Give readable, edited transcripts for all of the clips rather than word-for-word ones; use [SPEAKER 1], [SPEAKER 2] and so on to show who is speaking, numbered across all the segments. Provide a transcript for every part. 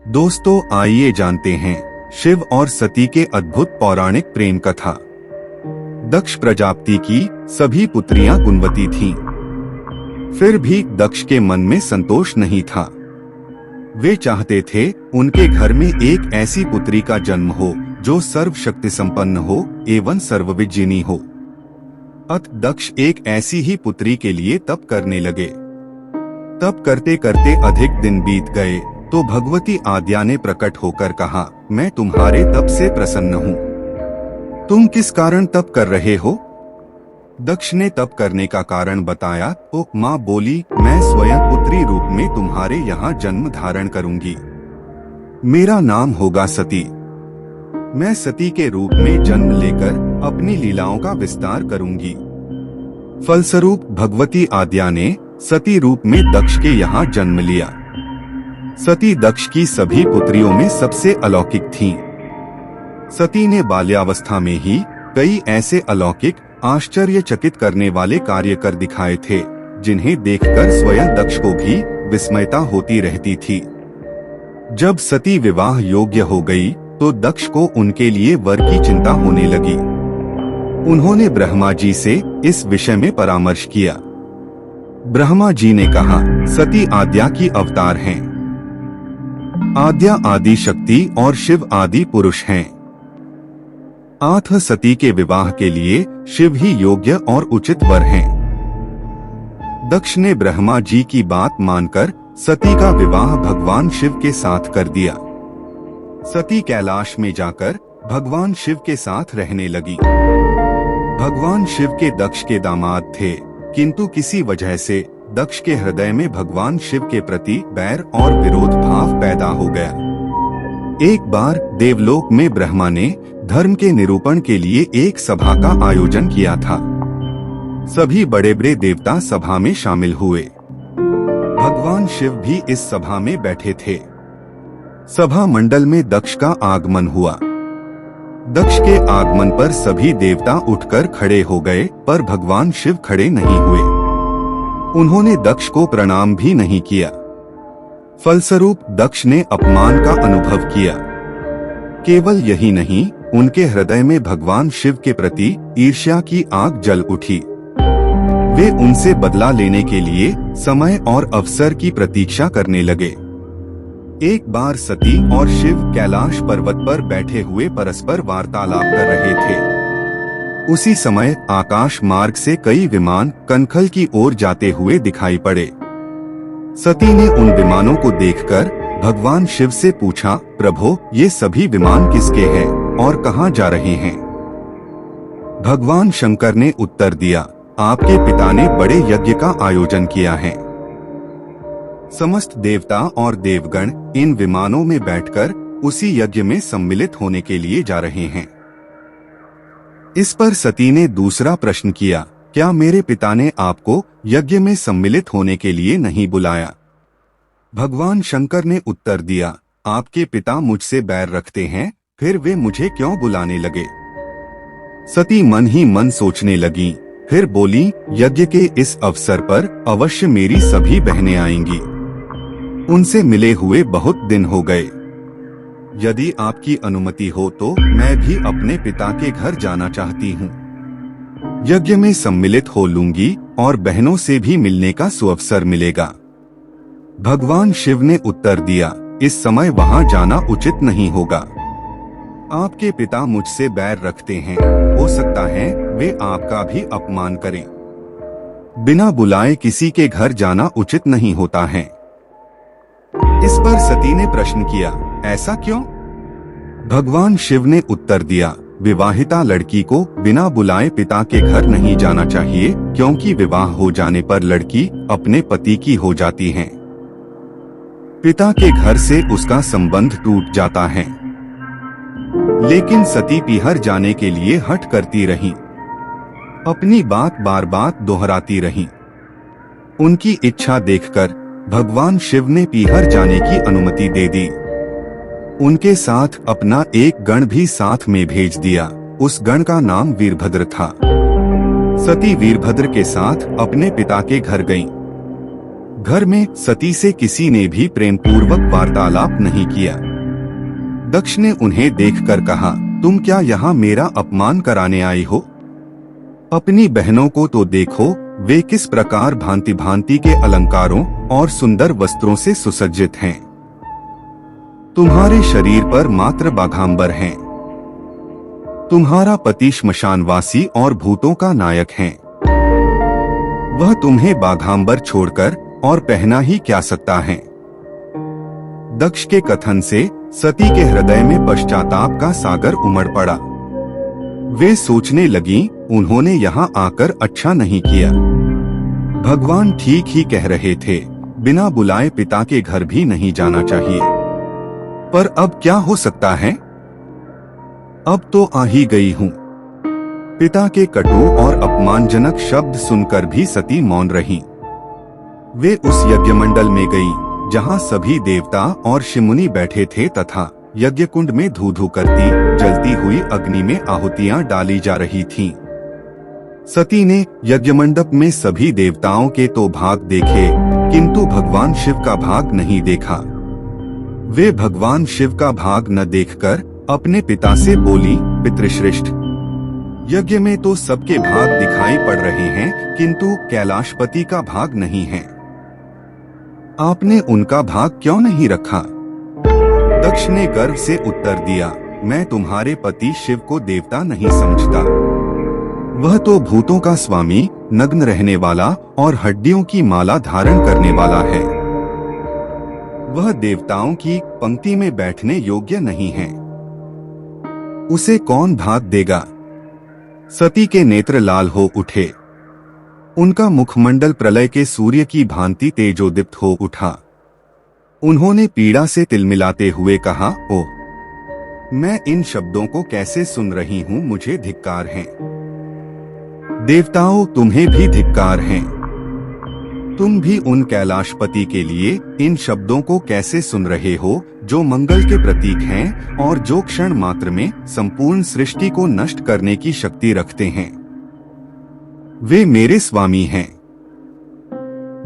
[SPEAKER 1] दोस्तों, आइए जानते हैं शिव और सती के अद्भुत पौराणिक प्रेम कथा। दक्ष प्रजापति की सभी पुत्रियां गुणवती थीं। फिर भी दक्ष के मन में संतोष नहीं था। वे चाहते थे उनके घर में एक ऐसी पुत्री का जन्म हो जो सर्वशक्ति संपन्न हो एवं सर्वविज्ञानी हो। अतः दक्ष एक ऐसी ही पुत्री के लिए तप करने लगे। तप करते करते अधिक दिन बीत गए तो भगवती आद्या ने प्रकट होकर कहा, मैं तुम्हारे तप से प्रसन्न हूँ। तुम किस कारण तप कर रहे हो? दक्ष ने तप करने का कारण बताया तो माँ बोली, मैं स्वयं पुत्री रूप में तुम्हारे यहाँ जन्म धारण करूंगी। मेरा नाम होगा सती। मैं सती के रूप में जन्म लेकर अपनी लीलाओं का विस्तार करूंगी। फलस्वरूप भगवती आद्या ने सती रूप में दक्ष के यहाँ जन्म लिया। सती दक्ष की सभी पुत्रियों में सबसे अलौकिक थीं। सती ने बाल्यावस्था में ही कई ऐसे अलौकिक आश्चर्यचकित करने वाले कार्य कर दिखाए थे जिन्हें देखकर स्वयं दक्ष को भी विस्मयता होती रहती थी। जब सती विवाह योग्य हो गई तो दक्ष को उनके लिए वर की चिंता होने लगी। उन्होंने ब्रह्मा जी से इस विषय में परामर्श किया। ब्रह्मा जी ने कहा, सती आद्या की अवतार हैं। आद्या आदि शक्ति और शिव आदि पुरुष हैं। अतः सती के विवाह के लिए शिव ही योग्य और उचित वर हैं। दक्ष ने ब्रह्मा जी की बात मानकर सती का विवाह भगवान शिव के साथ कर दिया। सती कैलाश में जाकर भगवान शिव के साथ रहने लगी। भगवान शिव के दक्ष के दामाद थे, किंतु किसी वजह से दक्ष के हृदय में भगवान शिव के प्रति बैर और विरोध भाव पैदा हो गया। एक बार देवलोक में ब्रह्मा ने धर्म के निरूपण के लिए एक सभा का आयोजन किया था। सभी बड़े बड़े देवता सभा में शामिल हुए। भगवान शिव भी इस सभा में बैठे थे। सभा मंडल में दक्ष का आगमन हुआ। दक्ष के आगमन पर सभी देवता उठकर खड़े हो गए, पर भगवान शिव खड़े नहीं हुए। उन्होंने दक्ष को प्रणाम भी नहीं किया। फलस्वरूप दक्ष ने अपमान का अनुभव किया। केवल यही नहीं, उनके हृदय में भगवान शिव के प्रति ईर्ष्या की आग जल उठी। वे उनसे बदला लेने के लिए समय और अवसर की प्रतीक्षा करने लगे। एक बार सती और शिव कैलाश पर्वत पर बैठे हुए परस्पर वार्तालाप कर रहे थे। उसी समय आकाश मार्ग से कई विमान कनखल की ओर जाते हुए दिखाई पड़े। सती ने उन विमानों को देखकर भगवान शिव से पूछा, प्रभो, ये सभी विमान किसके हैं और कहाँ जा रहे हैं? भगवान शंकर ने उत्तर दिया, आपके पिता ने बड़े यज्ञ का आयोजन किया है। समस्त देवता और देवगण इन विमानों में बैठकर उसी यज्ञ में सम्मिलित होने के लिए जा रहे हैं। इस पर सती ने दूसरा प्रश्न किया, क्या मेरे पिता ने आपको यज्ञ में सम्मिलित होने के लिए नहीं बुलाया? भगवान शंकर ने उत्तर दिया, आपके पिता मुझसे बैर रखते हैं, फिर वे मुझे क्यों बुलाने लगे? सती मन ही मन सोचने लगी, फिर बोली, यज्ञ के इस अवसर पर अवश्य मेरी सभी बहनें आएंगी। उनसे मिले हुए बहुत दिन हो गए। यदि आपकी अनुमति हो तो मैं भी अपने पिता के घर जाना चाहती हूँ। यज्ञ में सम्मिलित हो लूंगी और बहनों से भी मिलने का सुअवसर मिलेगा। भगवान शिव ने उत्तर दिया, इस समय वहाँ जाना उचित नहीं होगा। आपके पिता मुझसे बैर रखते हैं, हो सकता है वे आपका भी अपमान करें। बिना बुलाए किसी के घर जाना उचित नहीं होता है। इस पर सती ने प्रश्न किया, ऐसा क्यों? भगवान शिव ने उत्तर दिया, विवाहिता लड़की को बिना बुलाए पिता के घर नहीं जाना चाहिए, क्योंकि विवाह हो जाने पर लड़की अपने पति की हो जाती है। पिता के घर से उसका संबंध टूट जाता है। लेकिन सती पीहर जाने के लिए हठ करती रही। अपनी बात बार बार दोहराती रही। उनकी इच्छा देखकर भगवान शिव ने पीहर जाने की अनुमति दे दी। उनके साथ अपना एक गण भी साथ में भेज दिया। उस गण का नाम वीरभद्र था। सती वीरभद्र के साथ अपने पिता के घर गईं। घर में सती से किसी ने भी प्रेम पूर्वक वार्तालाप नहीं किया। दक्ष ने उन्हें देखकर कहा, तुम क्या यहाँ मेरा अपमान कराने आई हो? अपनी बहनों को तो देखो, वे किस प्रकार भांति भांति के अलंकारों और सुंदर वस्त्रों से सुसज्जित हैं। तुम्हारे शरीर पर मात्र बाघांबर हैं। तुम्हारा पति श्मशानवासी और भूतों का नायक है। वह तुम्हें बाघांबर छोड़कर और पहना ही क्या सकता है। दक्ष के कथन से सती के हृदय में पश्चाताप का सागर उमड़ पड़ा। वे सोचने लगी, उन्होंने यहाँ आकर अच्छा नहीं किया। भगवान ठीक ही कह रहे थे, बिना बुलाए पिता के घर भी नहीं जाना चाहिए। पर अब क्या हो सकता है? अब तो आ ही गई हूँ। पिता के कटु और अपमानजनक शब्द सुनकर भी सती मौन रही। वे उस यज्ञमंडल में गई जहाँ सभी देवता और शिमुनि बैठे थे तथा यज्ञ कुंड में धू धू करती जलती हुई अग्नि में आहुतियां डाली जा रही थीं। सती ने यज्ञमंडप में सभी देवताओं के तो भाग देखे, किंतु भगवान शिव का भाग नहीं देखा। वे भगवान शिव का भाग न देखकर अपने पिता से बोली, पितृश्रेष्ठ, यज्ञ में तो सबके भाग दिखाई पड़ रहे हैं, किंतु कैलाशपति का भाग नहीं है। आपने उनका भाग क्यों नहीं रखा? दक्ष ने गर्व से उत्तर दिया, मैं तुम्हारे पति शिव को देवता नहीं समझता। वह तो भूतों का स्वामी, नग्न रहने वाला और हड्डियों की माला धारण करने वाला है। वह देवताओं की पंक्ति में बैठने योग्य नहीं है। उसे कौन भाग देगा? सती के नेत्र लाल हो उठे। उनका मुखमंडल प्रलय के सूर्य की भांति तेजोदीप्त हो उठा। उन्होंने पीड़ा से तिलमिलाते हुए कहा, ओह, मैं इन शब्दों को कैसे सुन रही हूँ, मुझे धिक्कार है। देवताओं, तुम्हें भी धिक्कार है। तुम भी उन कैलाशपति के लिए इन शब्दों को कैसे सुन रहे हो, जो मंगल के प्रतीक हैं और जो क्षण मात्र में संपूर्ण सृष्टि को नष्ट करने की शक्ति रखते हैं। वे मेरे स्वामी हैं।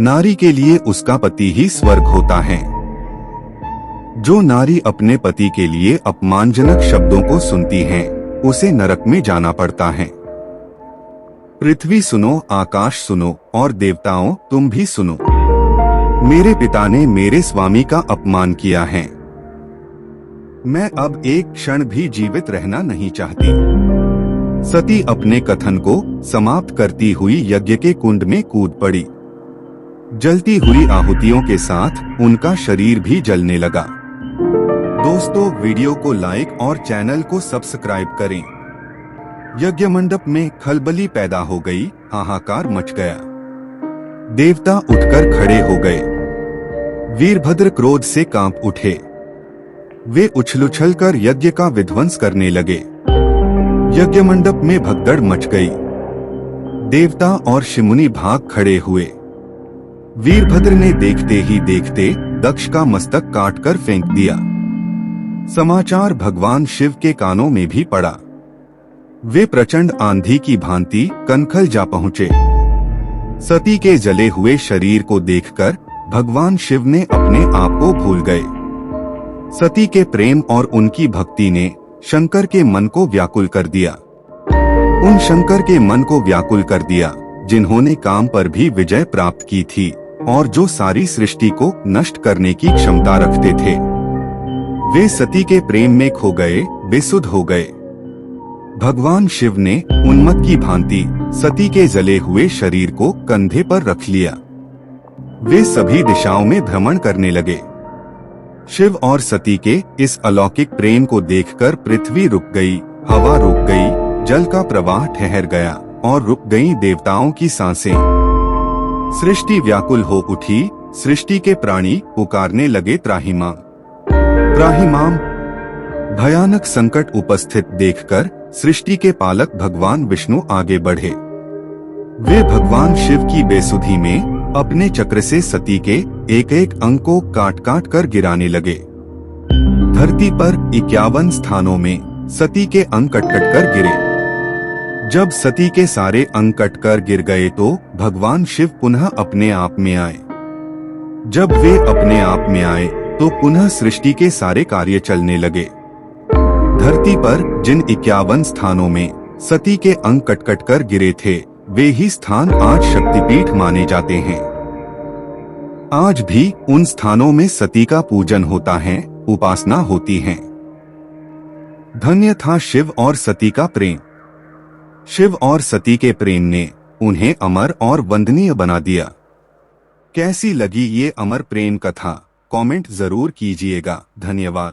[SPEAKER 1] नारी के लिए उसका पति ही स्वर्ग होता है। जो नारी अपने पति के लिए अपमानजनक शब्दों को सुनती है, उसे नरक में जाना पड़ता है। पृथ्वी सुनो, आकाश सुनो और देवताओं, तुम भी सुनो। मेरे पिता ने मेरे स्वामी का अपमान किया है। मैं अब एक क्षण भी जीवित रहना नहीं चाहती। सती अपने कथन को समाप्त करती हुई यज्ञ के कुंड में कूद पड़ी। जलती हुई आहुतियों के साथ उनका शरीर भी जलने लगा। दोस्तों, वीडियो को लाइक और चैनल को सब्सक्राइब करें। यज्ञ मंडप में खलबली पैदा हो गई, हाहाकार मच गया। देवता उठकर खड़े हो गए। वीरभद्र क्रोध से कांप उठे। वे उछल-उछलकर यज्ञ का विध्वंस करने लगे। यज्ञ मंडप में भगदड़ मच गई। देवता और शिमुनि भाग खड़े हुए। वीरभद्र ने देखते ही देखते दक्ष का मस्तक काटकर फेंक दिया। समाचार भगवान शिव के कानों में भी पड़ा। वे प्रचंड आंधी की भांति कनखल जा पहुँचे। सती के जले हुए शरीर को देखकर भगवान शिव ने अपने आप को भूल गए। सती के प्रेम और उनकी भक्ति ने शंकर के मन को व्याकुल कर दिया। उन शंकर के मन को व्याकुल कर दिया जिन्होंने काम पर भी विजय प्राप्त की थी और जो सारी सृष्टि को नष्ट करने की क्षमता रखते थे। वे सती के प्रेम में खो गए, बेसुध हो गए। भगवान शिव ने उन्मत्त की भांति सती के जले हुए शरीर को कंधे पर रख लिया। वे सभी दिशाओं में भ्रमण करने लगे। शिव और सती के इस अलौकिक प्रेम को देखकर पृथ्वी रुक गई, हवा रुक गई, जल का प्रवाह ठहर गया और रुक गईं देवताओं की सांसें। सृष्टि व्याकुल हो उठी। सृष्टि के प्राणी पुकारने लगे, त्राहिमाम, त्राहिमाम। भयानक संकट उपस्थित देखकर सृष्टि के पालक भगवान विष्णु आगे बढ़े। वे भगवान शिव की बेसुधी में अपने चक्र से सती के एक एक अंग को काट काट कर गिराने लगे। धरती पर 51 स्थानों में सती के अंग कट कट कर गिरे। जब सती के सारे अंग कट कर गिर गए तो भगवान शिव पुनः अपने आप में आए। जब वे अपने आप में आए तो पुनः सृष्टि के सारे कार्य चलने लगे। धरती पर जिन 51 स्थानों में सती के अंग कट कट कर गिरे थे, वे ही स्थान आज शक्तिपीठ माने जाते हैं। आज भी उन स्थानों में सती का पूजन होता है, उपासना होती है। धन्य था शिव और सती का प्रेम। शिव और सती के प्रेम ने उन्हें अमर और वंदनीय बना दिया। कैसी लगी ये अमर प्रेम कथा? कमेंट जरूर कीजिएगा। धन्यवाद।